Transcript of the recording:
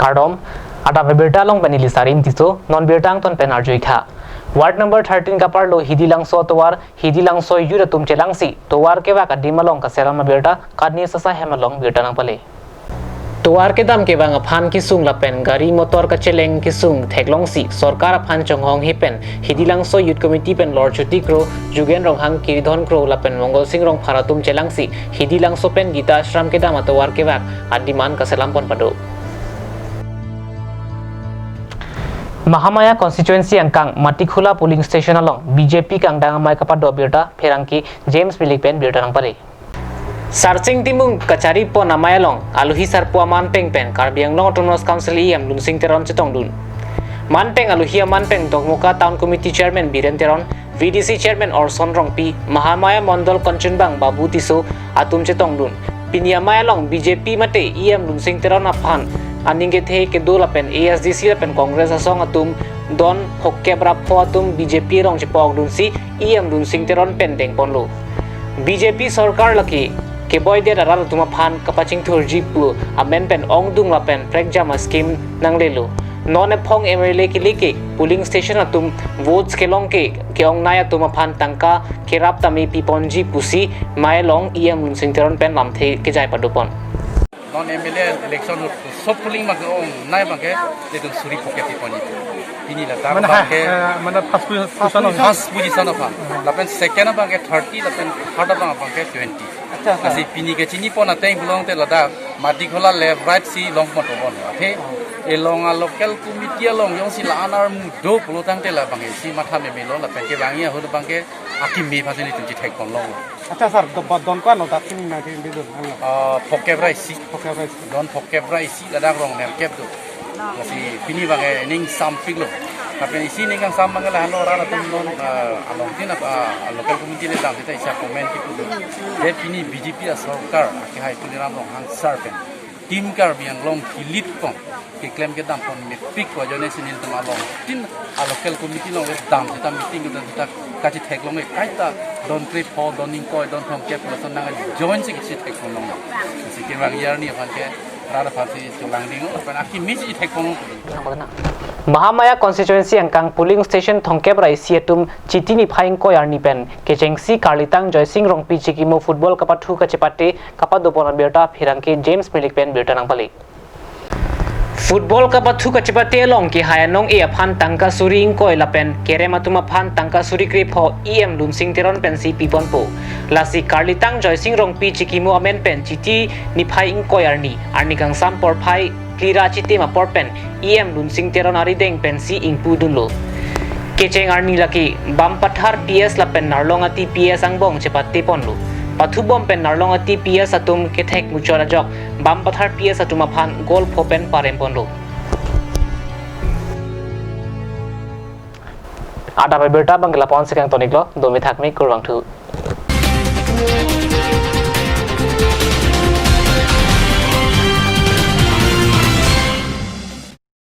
Kardom, Ada Berta long Penili Sarim Tiso, non Bertang ton Penarjuika. Ward number 13 Kaparlo, Hidilang so Towar, Hidilang so Yuratum Chelangsi, Towar Kevaka Dimalong Kaserama Berta, Kadni Sasa Hemalong Bertanang Pale. Towar ke dam ke bang aphan kisung lapen gari motor ka cheleng kisung theklong si sarkar aphan chonghong hipen hidilang so youth committee pen lord chuti kro jugen rong hang kiridhon kro lapen mongol sing rong pharatum chelang si hidilang so pen gita ashram ke dam towar ke bak adiman ka selampon pado Mahamaya constituency angkang Matikhula polling station along BJP kang dangamai kapado birta pherangki James Milik pen birta nang pare Searching timung kacari po namaya long aluhi sarpua manpeng pen karbiang long autonomous council iam lunsing teron cetong dun manpeng aluhi manpeng dogmuka town committee chairman biren teron VDC chairman Orson Rongpi Mahamaya Mondol Konchunbang Babu Tiso atum cetong dun pinyamaya long BJP mate iam lunsing teron aphan aninge the ke dola pen ASDC pen congress asong atum don hokke brapho atum BJP rong chepok dun si iam lunsing teron pen deng ponlo BJP sarkar laki ke boy de daral tuma phan kapaching thurji pu amen pen ong dung la pen prek jama scheme nang lelo non e phong MLA ki leke polling station atum votes ke long ke ong naya tuma phan tangka ke rap tami piponji pusi mai long iam mun singteron pen lam the ke jai padupon non MLA election सब polling mak ong nai bang ke le tu suri poket piponi ini la dar bang ke mana first position of lapen second bang ke 30 lapen third bang ke 20 kasi pini ke chini pon ateng belong te lada mati khola left right si long mot bon the e long a local committee long yong si la anar mu do plo tang te la bang si matha me me lo la pen ke bang ya ho bang ke aki me phasini tu ji thek kon long अच्छा sir don kwa no dakin na ke bidu poket right si don poket right si lada rong ner kep tu kasi pini bang ning samping lo tapi isi ning kang sam bang la hano ra tum non along tin apa local committee le dang kita isa comment ki tu de pini BJP a sarkar aki hai tu ram long hang sarpen team kar biang long kilit kong ke claim ke dam pon me pick wa jone sinil tam along tin a local committee long le dam kita meeting kita kachi thek long e kaita don trip ho don ning koi don thong ke person nang join se ki thek kong long si ke bang yar ni phan ke rada phasi cholang ding pan aki mi ji thek kong Mahamaya constituency angkang polling station thongkep rai siatum chitini phaing ko yarni pen kechengsi karlitang joysing rongpi chikimo football kapathu kachepate kapadopona berta phirangki James Milik pen berta nang pali football kapathu kachepate long ki hayanong e aphan tangka suring koi lapen kerematuma phan tangka suri krip ho em lunsing teron pen si pipon po lasi karlitang joysing rongpi chikimo amen pen chiti ni phaing ko yarni arni kang sam por phai Klira chiti ma porpen em lunsing teron ari deng pen si ingpu dunlo kecheng arni laki bam pathar PS la pen narlonga ti PS angbong chepatti ponlu pathu bom pen narlonga ti PS atum kethek muchora jok bam pathar PS atuma phan gol phopen parem ponlu ada berta bangla pon sekang toniklo domi thakmi kurwang thu